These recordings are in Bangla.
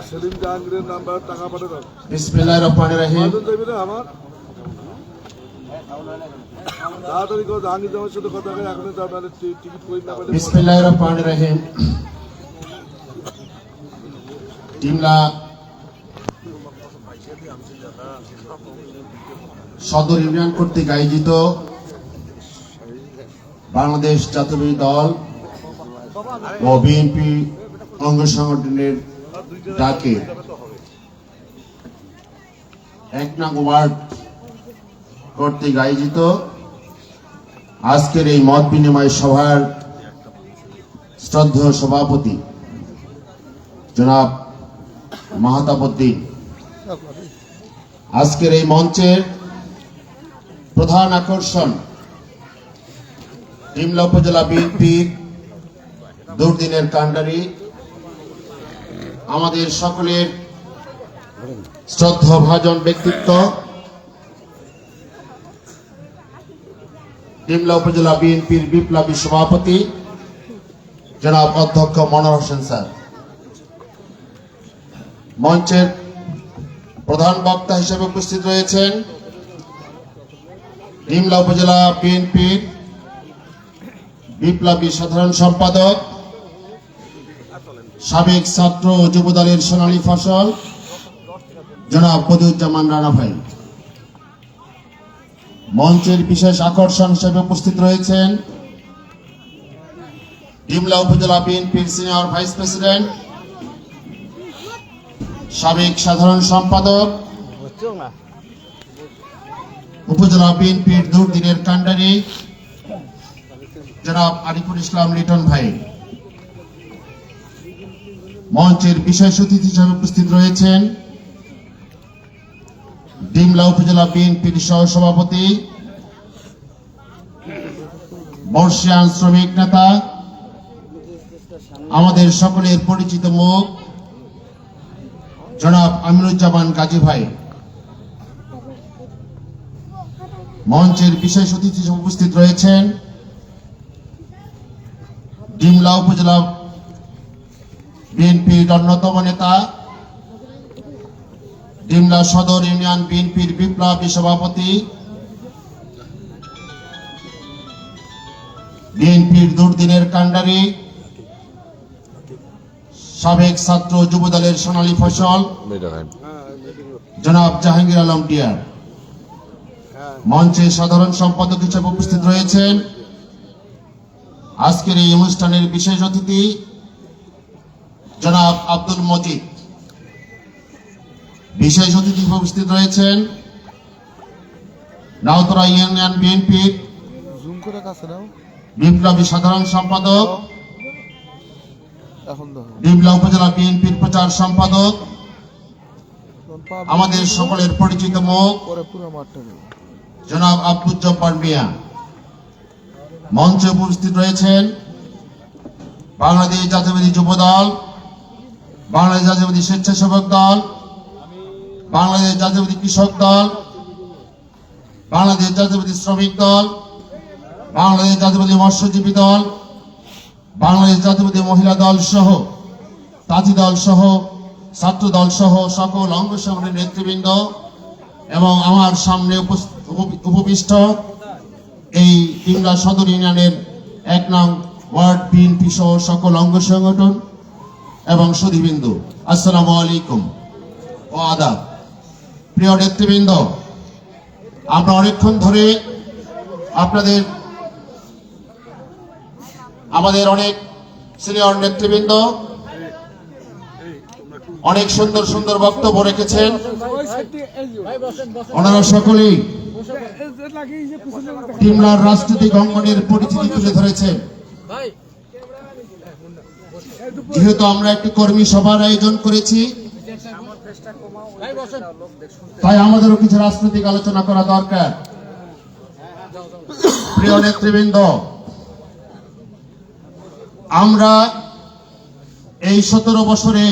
সেলিম জাহাঙ্গীরের নাম্বার টাকা পাঠাতে দাও। বিসমিল্লাহির রহমানির রহিম। আমার তাড়াতাড়ি করে জাহাঙ্গীর জামার সাথে কথা বলে এখন টিকিট করে না পেলে। বিসমিল্লাহির রহমানির রহিম। ডিমলা সদর ইউনিয়ন কর্তৃক আয়োজিত বাংলাদেশ জাতীয়তাবাদী দল ও বিএনপি অঙ্গ সংগঠনের ডাকে ১ নং ওয়ার্ড কর্তৃক আয়োজিত আজকের এই মত বিনিময় সভার শ্রদ্ধেয় সভাপতি জনাব মাহতাবউদ্দিন, আজকের এই মঞ্চের প্রধান আকর্ষণ ডিমলা উপজেলা বিএনপির দুর্দিনের কাণ্ডারি, আমাদের সকলের শ্রদ্ধাভাজন ব্যক্তিত্ব ডিমলা উপজেলা বিএনপির বিপ্লবী সভাপতি জনাব অধ্যক্ষ মনোয়ার হোসেন স্যার, মঞ্চের প্রধান বক্তা হিসেবে উপস্থিত রয়েছেন ডিমলা উপজেলা বিএনপির বিপ্লবী সাধারণ সম্পাদক সাবেক ছাত্র ও যুবদলের সোনালী ফসল জনাব বদিউজ্জামান রানা ভাই। মঞ্চের বিশেষ আকর্ষণ হিসেবে উপস্থিত রয়েছেন ডিমলা উপজেলা বিএনপির সিনিয়র ভাইস প্রেসিডেন্ট সাবেক সাধারণ সম্পাদক উপজেলা বিএনপির দুর্দিনের কাণ্ডারি জনাব আরিফুল ইসলাম লিটন ভাই। মঞ্চের বিশেষ অতিথি হিসেবে উপস্থিত রয়েছেন ডিমলা উপজেলা বিএনপির সহসভাপতি বর্ষিয়ান শ্রমিক নেতা আমাদের সকলের পরিচিত মুখ জনাব আমিনুজ্জামান গাজী ভাই। মঞ্চের বিশেষ অতিথি হিসেবে উপস্থিত রয়েছেন ডিমলা উপজেলা বিএনপির অন্যতম নেতা ডিমলা সদর ইউনিয়ন বিএনপির বিপ্লবী সভাপতি বিএনপির দুর্দিনের কাণ্ডারি সাবেক ছাত্র যুবদলের সোনালী ফসল জনাব জাহাঙ্গীর আলম টিয়ার। মঞ্চে সাধারণ সম্পাদক হিসেবে উপস্থিত রয়েছেন আজকের এই অনুষ্ঠানের বিশেষ অতিথি জনাব আব্দুল মজিদ। বিশেষ অতিথি উপস্থিত রয়েছেন নাউতরা ইউনিয়ন বিএনপির বিপ্লবী সাধারণ সম্পাদক ডিমলা উপজেলা বিএনপির প্রচার সম্পাদক আমাদের সকলের পরিচিত মুখ জনাব আব্দুল জব্বার মিয়া। মঞ্চে উপস্থিত রয়েছেন বাংলাদেশ জাতীয়তাবাদী যুব দল, বাংলাদেশ জাতীয়তাবাদী স্বেচ্ছাসেবক দল, বাংলাদেশ জাতীয়তাবাদী কৃষক দল, বাংলাদেশ জাতীয়তাবাদী শ্রমিক দল, বাংলাদেশ জাতীয়তাবাদী মৎস্যজীবী দল, বাংলাদেশ জাতীয়তাবাদী মহিলা দল সহ তাঁতি দল সহ ছাত্র দল সহ সকল অঙ্গ সংগঠনের নেতৃবৃন্দ এবং আমার সামনে উপবিষ্ট এই ডিমলা সদর ইউনিয়নের ১ নং ওয়ার্ড বিএনপি সহ সকল অঙ্গ সংগঠন এবং সুধীবৃন্দ, আসসালামু আলাইকুম ও আদাব। প্রিয় নেতৃবৃন্দ, আমরা অনেকক্ষণ ধরে আমাদের অনেক সিনিয়র নেতৃবৃন্দ অনেক সুন্দর সুন্দর বক্তব্য রেখেছেন। ওনারা সকলেই ডিমলার রাজনৈতিক অঙ্গনের পরিচিতি তুলে ধরেছেন। যেহেতু আমরা একটি কর্মী সভার আয়োজন করেছি, তাই আমাদেরও কিছু রাজনৈতিক আলোচনা করা দরকার। প্রিয় নেতৃবৃন্দ, আমরা এই 17 বছরে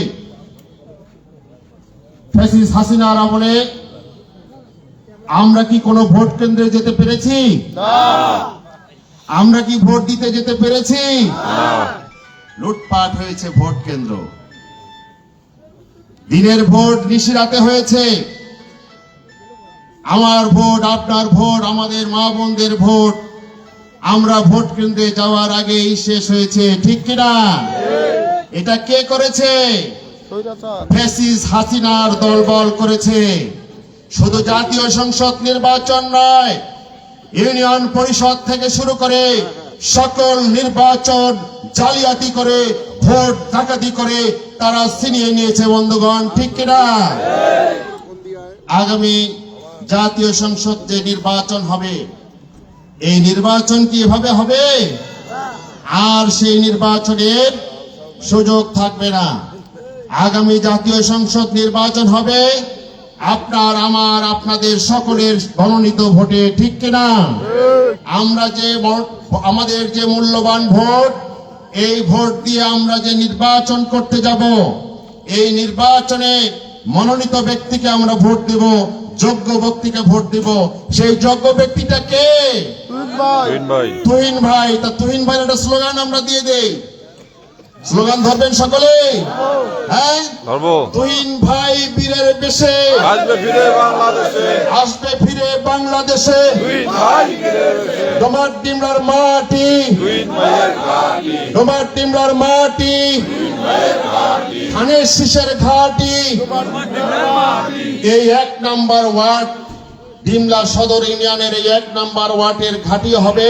ফ্যাসিস্ট হাসিনার আমলে আমরা কি কোনো ভোট কেন্দ্রে যেতে পেরেছি? আমরা কি ভোট দিতে যেতে পেরেছি? লুটপাট হয়েছে ভোট কেন্দ্র। দিনের ভোট নিশিরাতে হয়েছে। আমার ভোট, আপনার ভোট, আমাদের মা বোনদের ভোট আমরা ভোট কেন্দ্রে যাওয়ার আগেই শেষ হয়েছে, ঠিক কিনা? এটা কে করেছে? ফ্যাসিস্ট হাসিনার দলবল করেছে। শুধু জাতীয় সংসদ নির্বাচন নয়, ইউনিয়ন পরিষদ থেকে শুরু করে সকল নির্বাচন জালিয়াতি করে, ভোট ডাকাতি করে তারা ছিনিয়ে নিয়েছে বন্ধুগণ, ঠিক কিনা? আগামী জাতীয় সংসদ যে নির্বাচন হবে, এই নির্বাচন কি এভাবে হবে? আর সেই নির্বাচনের সুযোগ থাকবে না। আগামী জাতীয় সংসদ নির্বাচন হবে আপনার, আমার, আপনাদের সকলের মনোনীত ভোটে, ঠিক কিনা? আমরা যে আমাদের যে মূল্যবান ভোট, এই ভোট দিয়ে আমরা যে নির্বাচন করতে যাব, এই নির্বাচনে মনোনীত ব্যক্তিকে আমরা ভোট দেব, যোগ্য ব্যক্তিকে ভোট দেব। সেই যোগ্য ব্যক্তিটা কে? তুহিন ভাই। তা তুহিন ভাই একটা স্লোগান আমরা দিয়ে দেই। স্লোগান ধরবেন সকলে? হ্যাঁ, তুহিন ভাই বীরের বেশে আসবে ফিরে বাংলাদেশে, আসবে ফিরে বাংলাদেশে। ডোমার ডিমরার মাটি, ডোমার ডিমরার মাটি, ধানের শীষের ঘাটি। এই 1 নম্বর ওয়ার্ড, ডিমলা সদর ইউনিয়নের এই 1 নম্বর ওয়ার্ডের ঘাটি হবে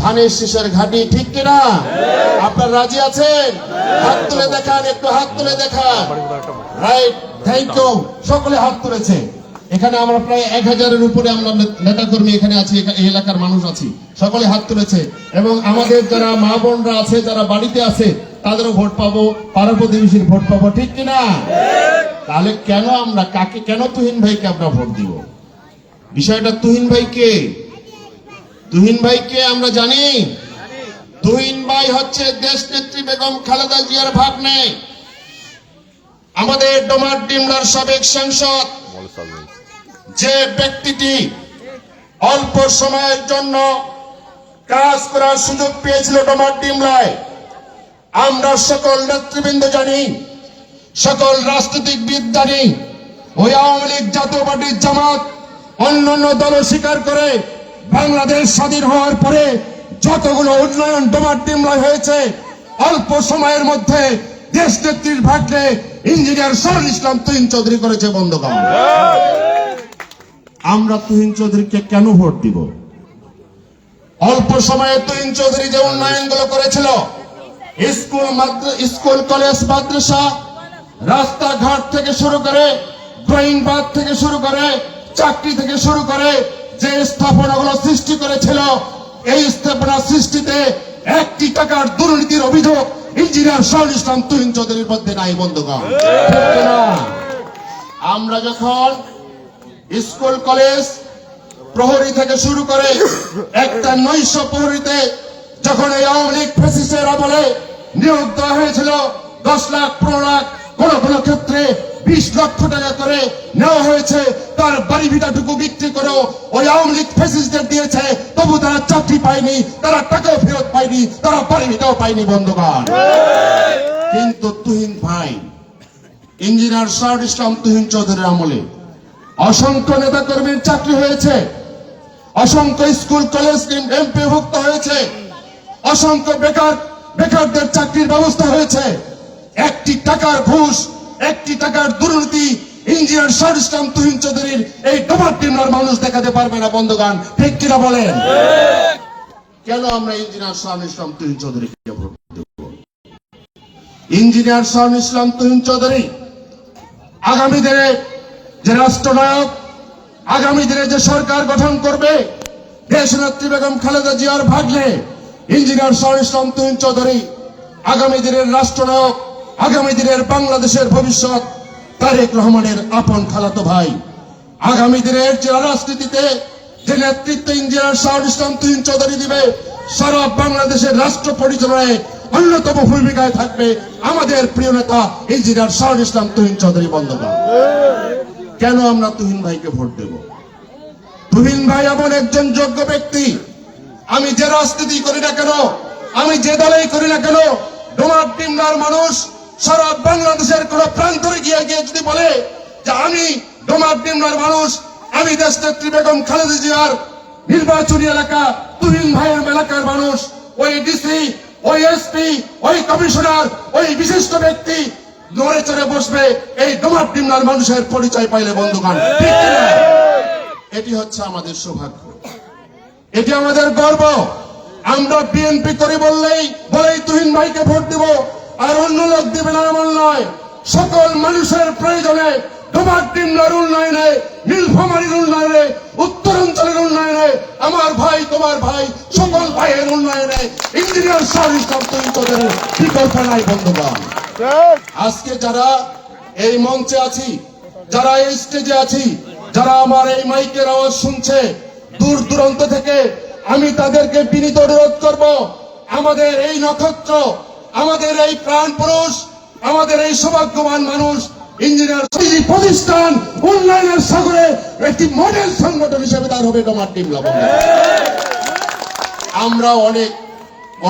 ধানের শীষের ঘাটি, ঠিক কিনা? আপনার রাজি আছেন? হাত তুলে দেখান, একটু হাত তুলে দেখান। Right, thank you. সকলে হাত তুলেছে। এখানে আমরা প্রায় 1000-এর উপরে আমরা নেতা কর্মী এখানে আছি, এই এলাকার মানুষ আছি, সকলে হাত তুলেছে। এবং আমাদের যারা মা বোনরা আছে, যারা বাড়িতে আছে, তাদেরও ভোট পাবো, পাড়া প্রতিবেশীর ভোট পাবো, ঠিক কিনা? তাহলে কেন আমরা কাকে, কেন তুহিন ভাইকে আমরা ভোট দিব? বিষয়টা তুহিন ভাই কে? তুহিন ভাইকে আমরা জানি। তুহিন ভাই হচ্ছে দেশ নেত্রী বেগম খালেদা জিয়ার ভাগ্নে, আমাদের ডোমার ডিমলার সাবেক সাংসদ। যে ব্যক্তিটি অল্প সময়ের জন্য কাজ করার সুযোগ পেয়েছিল ডোমার ডিমলায়, আমরা সকল নেতৃবৃন্দ জানি, সকল রাজনীতিবিদ জানি, ওই আওয়ামী লীগ, জাতীয় পার্টি, জামাত, অন্যান্য দল স্বীকার করে বাংলাদেশ স্বাধীন হওয়ার পরে যতগুলো উন্নয়ন ডোমার ডিমলায় হয়েছে, অল্প সময়ের মধ্যে দেশ নেত্রীর ভাগ্নে ইঞ্জিনিয়ার শরীফুল ইসলাম তুহিন চৌধুরী করেছে বন্ধুগণ। আমরা তুহিন চৌধুরীকে কেন ভোট দিব? অল্প সময়ে তুহিন চৌধুরী যে উন্নয়নগুলো করেছিল, স্কুল কলেজ মাদ্রাসা, রাস্তাঘাট থেকে শুরু করে, ড্রয়িং বাদ থেকে শুরু করে, চাকরি থেকে শুরু করে যে স্থাপনাগুলো সৃষ্টি করেছিল, এই স্থাপনা সৃষ্টিতে 1 টাকার দুর্নীতির অভিযোগ ইঞ্জিনিয়ার শরীফুল ইসলাম তুহিন চৌধুরীর মধ্যে নাই বন্ধুগণ। আমরা যখন স্কুল কলেজ প্রহরী থেকে শুরু করে একটা 900 প্রহরীতে যখন এই আওয়ামী লীগ ফ্যাসিস্টের আমলে নিয়োগ দেওয়া হয়েছিল, 10 লাখ, 15 লাখ, কোন কোন ক্ষেত্রে 20 লক্ষ টাকা করে নেওয়া হয়েছে। তার বাড়ি ভিটাটুকু বিক্রি করেও ওই আওয়ামী লীগ ফ্যাসিস্টদের দিয়েছে, তবু তারা চাকরি পায়নি, তারা টাকাও ফেরত পায়নি, তারা বাড়ি ভিটাও পায়নি বন্ধুগণ। কিন্তু তুহিন ভাই, ইঞ্জিনিয়ার শরীফুল ইসলাম তুহিন চৌধুরীর আমলে অসংখ্য নেতা কর্মীর চাকরি হয়েছে, অসংখ্য স্কুল কলেজ এমপিভুক্ত হয়েছে, অসংখ্য বেকারদের চাকরির ব্যবস্থা হয়েছে। 1 টাকার ঘুষ, 1 টাকার দুর্নীতি ইঞ্জিনিয়ার শরীফুল ইসলাম তুহিন চৌধুরীর এই ডোমার ডিমলার মানুষ দেখাতে পারবে না বন্ধুগণ, ঠিক কিনা বলেন? কেন আমরা ইঞ্জিনিয়ার শরীফুল ইসলাম তুহিন চৌধুরীকে ভোট দেব? ইঞ্জিনিয়ার শরীফুল ইসলাম তুহিন চৌধুরী আগামী দিনে যে রাষ্ট্রনায়ক, আগামী দিনে যে সরকার গঠন করবে, দেশনেত্রী বেগম খালেদা জিয়ার ভাগ্নে ইঞ্জিনিয়ার শরীফুল ইসলাম তুহিন চৌধুরী আগামী দিনের রাষ্ট্রনায়ক, আগামী দিনের বাংলাদেশের ভবিষ্যৎ, তারেক রহমানের আপন খালাতো ভাই। আগামী দিনের যে রাজনীতিতে যে নেতৃত্ব ইঞ্জিনিয়ার শরীফুল ইসলাম তুহিন চৌধুরী দিবে, সারা বাংলাদেশের রাষ্ট্র পরিচালনায় অন্যতম ভূমিকায় থাকবে আমাদের প্রিয় নেতা ইঞ্জিনিয়ার শরীফুল ইসলাম তুহিন চৌধুরী বন্ধুগণ। কেন আমরা তুহিন ভাইকে ভোট দেব? তুহিন ভাই এমন একজন যোগ্য ব্যক্তি, আমি যে রাজনীতি করি না কেন, আমি যে দলেই করি না কেন, ডোমার টিমলার মানুষ সারা বাংলাদেশের কোন প্রান্তরে গিয়ে গিয়ে যদি বলে যে আমি ডোমার টিমলার মানুষ, আমি দেশনেত্রী বেগম খালেদা জিয়ার নির্বাচনী এলাকা তুহিন ভাইয়ের এলাকার মানুষ, ওই ডিসি, ওই এসপি, ওই কমিশনার, ওই বিশিষ্ট ব্যক্তি নড়ে চড়ে বসবে এই ডোমার টিমলার মানুষের পরিচয় পাইলে বন্ধুগণ, ঠিক কিনা? এটি হচ্ছে আমাদের সৌভাগ্য, এটি আমাদের গর্ব। আমরা বিএনপি করি বলেই তুহিন ভাইকে ভোট দিব আর অন্য লোক দিবে না এমন নয়। সকল মানুষের প্রয়োজনে ডোমার টিমলার উন্নয়নে, নীলফামারীর উন্নয়নে, উত্তরাঞ্চলের উন্নয়নে, আমার ভাই তোমার ভাই সকল ভাইয়ের উন্নয়নে ইঞ্জিনিয়ার শাহরুখ ইসলাম তুহিন চৌধুরীর বিকল্প নাই বন্ধুগণ। আজকে যারা এই মঞ্চে আছি, যারা এই স্টেজে আছি, যারা আমার এই মাইকের আওয়াজ শুনছে দূর দূরান্ত থেকে, আমি তাদেরকে বিনীত অনুরোধ করব, আমাদের এই নক্ষত্র, আমাদের এই প্রাণ পুরুষ, আমাদের এই সৌভাগ্যবান মানুষ ইঞ্জিনিয়ার প্রতিষ্ঠান উন্নয়নের সাগরে একটি মডেল সংগঠন হিসেবে তার হবে ডোমার টিমলা। আমরা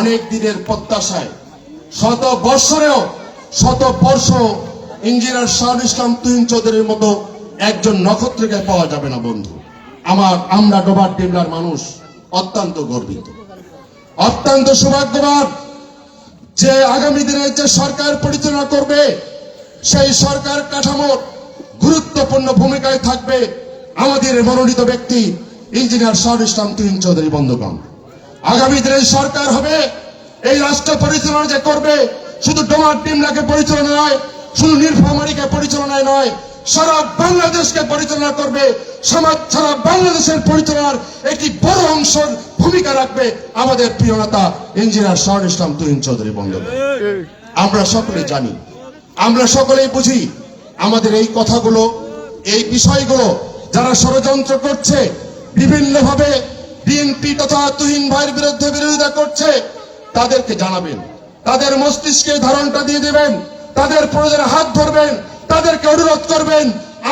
অনেক দিনের প্রত্যাশায় শত বর্ষ ইঞ্জিনিয়ার শাহরুখ ইসলাম তুহিন চৌধুরীর মতো একজন নক্ষত্রকে পাওয়া যাবে না বন্ধু। আমরা ডোমার টিমলার মানুষ অত্যন্ত গর্বিত, অত্যন্ত সৌভাগ্যবান যে আগামী দিনে যে সরকার পরিচালনা করবে সেই সরকার কাঠামোর গুরুত্বপূর্ণ ভূমিকায় থাকবে আমাদের মনোনীত ব্যক্তি ইঞ্জিনিয়ার শাহরুখ ইসলাম তুহিন চৌধুরী বন্ধুগণ। আগামী দিনে সরকার হবে, এই রাষ্ট্র পরিচালনা যে করবে শুধু ডোমার টিমলাকে পরিচালনা নয়, শুধু নীলফামারীকে পরিচালনায় নয়, সারা বাংলাদেশকে পরিচালনা করবে। সারা বাংলাদেশের পরিচালনার একটি বড় অংশের ভূমিকা রাখবে আমাদের প্রিয় নেতা ইঞ্জিনিয়ার শাহরুখ ইসলাম তুহিন চৌধুরী বন্ধুগণ। আমরা সকলে জানি, আমরা সকলেই বুঝি, আমাদের এই কথাগুলো, এই বিষয়গুলো যারা ষড়যন্ত্র করছে, বিভিন্নভাবে বিএনপি তথা তুহিন ভাইয়ের বিরুদ্ধে বিরোধিতা করছে, তাদেরকে জানাবেন, তাদের মস্তিষ্কে ধারণটা দিয়ে দেবেন, তাদের প্রয়োজনে হাত ধরবেন, তাদেরকে অনুরোধ করবেন,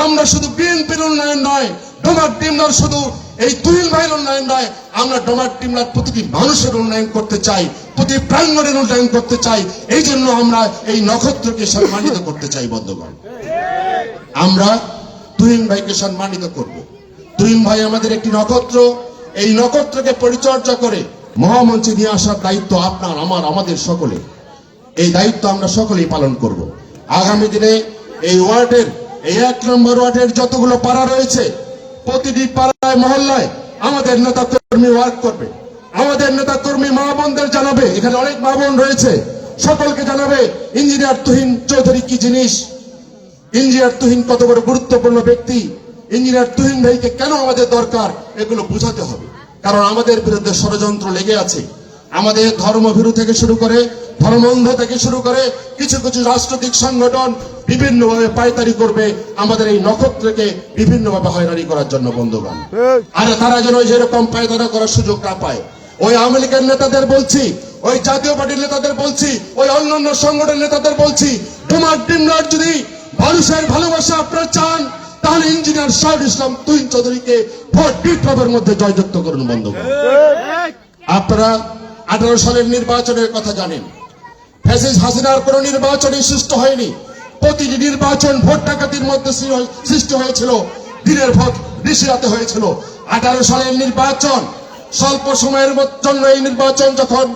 আমরা শুধু বিএনপির উন্নয়ন নয়, ডোমার টিমলার শুধু এই তুহিন ভাইয়ের উন্নয়ন নয়, আমরা ডোমার টিমলার প্রতিটি মানুষের উন্নয়ন করতে চাই, প্রতি প্রাঙ্গণের উন্নয়ন করতে চাই। এই জন্য আমরা এই নক্ষত্রকে সম্মানিত করতে চাই বন্ধুগণ। আমরা তুহিন ভাইকে সম্মানিত করব। তুহিন ভাই আমাদের একটি নক্ষত্র, এই নক্ষত্রকে পরিচর্যা করে মহামঞ্চে নিয়ে আসার দায়িত্ব আপনার, আমাদের সকলে। এই দায়িত্ব আমরা সকলেই পালন করব। আগামী দিনে এই ওয়ার্ডের, এই 1 নম্বর ওয়ার্ডের যতগুলো পাড়া রয়েছে, প্রতিটি পাড়ায় মহল্লায় আমাদের নেতা কর্মী ওয়ার্ক করবে, আমাদের নেতা কর্মী মা বোনদের জানাবে, এখানে অনেক মা বোন রয়েছে, সকলকে জানাবে ইঞ্জিনিয়ার তুহিন চৌধুরী কি জিনিস, ইঞ্জিনিয়ার তুহিন কত বড় গুরুত্বপূর্ণ ব্যক্তি, ইঞ্জিনিয়ার তুহিন ভাইকে কেন আমাদের দরকার, এগুলো বোঝাতে হবে। কারণ আমাদের বিরুদ্ধে ষড়যন্ত্র লেগে আছে, আমাদের ধর্মভীরু থেকে শুরু করে, ধর্মান্ধ থেকে শুরু করে কিছু কিছু রাজনৈতিক সংগঠন বিভিন্নভাবে পায়তারি করবে আমাদের এই নক্ষত্রকে বিভিন্নভাবে হয়রানি করার জন্য বন্ধুগণ। আর তারা যেন যেরকম পায়তারা করার সুযোগ না পায়, ওই আওয়ামী লীগের নেতাদের বলছি, ওই জাতীয় পার্টির নেতাদের বলছি, ওই অন্যান্য সংগঠনের নেতাদের বলছি, ডোমার টিমলার যদি মানুষের ভালোবাসা আপনারা চান, তাহলে ইঞ্জিনিয়ার শাহরুখ ইসলাম তুহিন চৌধুরীকে ভোট বিপ্লবের মধ্যে জয়যুক্ত করুন বন্ধুগণ। আপনারা 18 সালের নির্বাচনের কথা জানেন, ফ্যাসিস্ট হাসিনার কোন নির্বাচনই সুষ্ঠু হয়নি, প্রতিটি নির্বাচন ভোট ডাকাতির মধ্যে সৃষ্টি হয়েছিল, দিনের ভোট নিশিরাতে হয়েছিল। 18 সালের নির্বাচন স্বল্প সময়ের জন্য, এই নির্বাচন যখন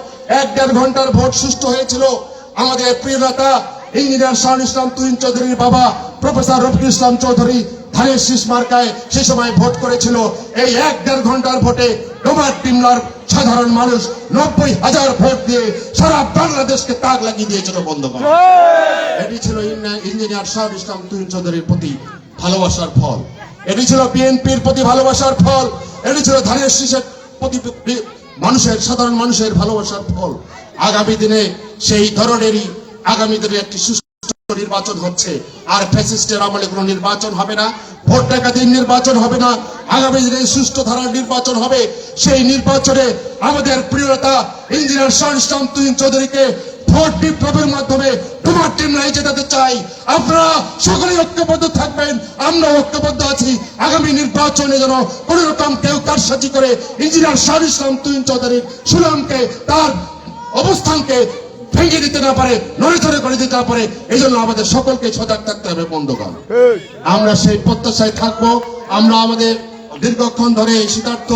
1-1.5 ঘন্টার ভোট সুষ্ঠু হয়েছিল, আমাদের প্রিয় নেতা ইঞ্জিনিয়ার শাহরুখ ইসলাম তুহিন চৌধুরীর বাবা প্রফেসর রফিকুল ইসলাম চৌধুরী ধানের শীষ মার্কায় সে সময় ভোট করেছিল। এই 1-1.5 ঘন্টার ভোটে ডোমার টিমলার সাধারণ মানুষ 90,000 ভোট দিয়ে সারা বাংলাদেশকে তাক লাগিয়ে দিয়েছিল বন্ধুগণ। এটি ছিল ইঞ্জিনিয়ার শাহরুখ ইসলাম তুহিন চৌধুরীর প্রতি ভালোবাসার ফল, এটি ছিল বিএনপির প্রতি ভালোবাসার ফল, এটি ছিল ধানের শীষের প্রতি সাধারণ মানুষের ভালোবাসার ফল। আগামী দিনে সেই ধরনেরই আগামী দিনে একটি সুষ্ঠু নির্বাচন হচ্ছে, আর ফ্যাসিস্টের আমলে কোনো নির্বাচন হবে না, ভোট ডাকাতির নির্বাচন হবে না, আগামী দিনে সুষ্ঠু ধারার নির্বাচন হবে। সেই নির্বাচনে আমাদের প্রিয় নেতা ইঞ্জিনিয়ার শাহরুখ ইসলাম তুহিন চৌধুরীকে ভোট বিপ্লবের মাধ্যমে ডোমার টিমলায় জেতাতে চাই। আপনারা সকলেই ঐক্যবদ্ধ থাকবেন, আমরা ঐক্যবদ্ধ আছি। আগামী নির্বাচনে যেন কোন রকম কেউ কারসাজি করে ইঞ্জিনিয়ার শাহরুখ ইসলাম তুহিন চৌধুরীর সুনামকে, তার অবস্থানকে ভেঙে দিতে না পারে, নড়েচড়ে করে দিতে না পারে। এই জন্য আমাদের সকলকে সজাগ থাকতে হবে বন্ধুগণ। আমরা সেই প্রত্যাশায় থাকবো। আমরা আমাদের দীর্ঘক্ষণ ধরে এই শীতার্থ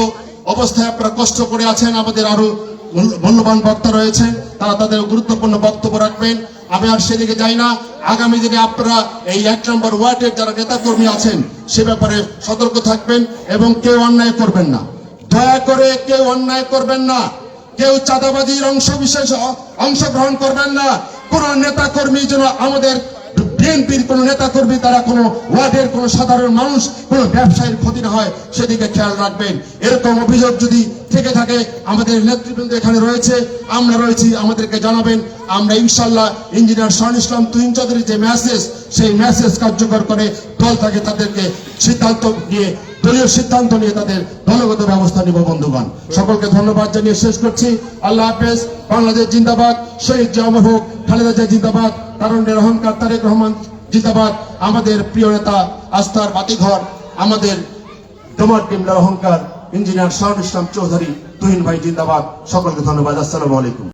অবস্থায় আপনারা কষ্ট করে আছেন। আমাদের আরো মূল্যবান বক্তা রয়েছে, তারা তাদের গুরুত্বপূর্ণ বক্তব্য রাখবেন। আমি আর সেদিকে যাই না। আগামী দিনে আপনারা এই 1 নম্বর ওয়ার্ডের যারা নেতাকর্মী আছেন সে ব্যাপারে সতর্ক থাকবেন এবং কেউ অন্যায় করবেন না। দয়া করে কেউ অন্যায় করবেন না, কেউ চাঁদাবাজির অংশগ্রহণ করবেন না। কোন নেতা কর্মী যেন আমাদের বিএনপির কোন নেতা কর্মী তারা কোন ওয়ার্ডের কোন সাধারণ মানুষ কোন ব্যবসায়ীর ক্ষতি না হয় সেদিকে খেয়াল রাখবেন। এরকম অভিযোগ যদি থেকে থাকে, আমাদের নেতৃবৃন্দ এখানে রয়েছে, আমরা রয়েছি, আমাদেরকে জানাবেন। আমরা ইনশাল্লাহ ইঞ্জিনিয়ার শাহরুল ইসলাম তুহিন চৌধুরীর যে মেসেজ, সেই মেসেজ কার্যকর করে দল থেকে তাদেরকে সিদ্ধান্ত নিয়ে, দলীয় সিদ্ধান্ত নিয়ে তাদের দলগত ব্যবস্থা নিব বন্ধুগণ। সকলকে ধন্যবাদ জানিয়ে শেষ করছি। আল্লাহ হাফেজ। বাংলাদেশ জিন্দাবাদ। শহীদ জিয়া অমর হোক। খালেদা জিয়া জিন্দাবাদ। তারুণ্যের অহংকার তারেক রহমান জিন্দাবাদ। আমাদের প্রিয় নেতা আস্থার বাতিঘর, আমাদের ডোমার টিমলার অহংকার ইঞ্জিনিয়ার শাহরুল ইসলাম চৌধুরী তুহিন ভাই জিন্দাবাদ। সকলকে ধন্যবাদ। আসসালামু আলাইকুম।